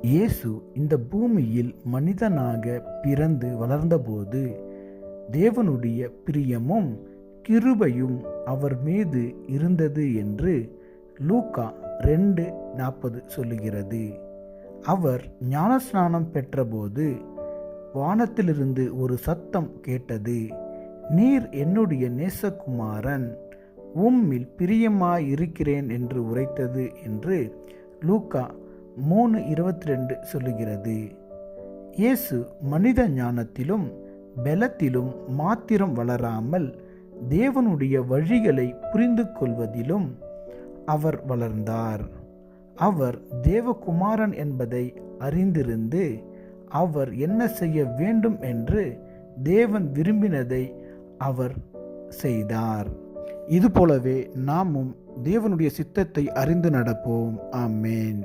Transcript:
இயேசு இந்த பூமியில் மனிதனாக பிறந்து வளர்ந்தபோது தேவனுடைய பிரியமும் கிருபையும் அவர் மீது இருந்தது என்று லூக்கா 2:40 சொல்லுகிறது. அவர் ஞானஸ்நானம் பெற்றபோது வானத்திலிருந்து ஒரு சத்தம் கேட்டது, நீர் என்னுடைய நேசகுமாரன், உம்மில் பிரியமாயிருக்கிறேன் என்று உரைத்தது என்று லூக்கா 3:22 சொல்லுகிறது. இயேசு மனித ஞானத்திலும் பலத்திலும் மாத்திரம் வளராமல் தேவனுடைய வழிகளை புரிந்து கொள்வதிலும் அவர் வளர்ந்தார். அவர் தேவகுமாரன் என்பதை அறிந்திருந்து அவர் என்ன செய்ய வேண்டும் என்று தேவன் விரும்பினதை அவர் செய்தார். இதுபோலவே நாமும் தேவனுடைய சித்தத்தை அறிந்து நடப்போம். ஆமேன்.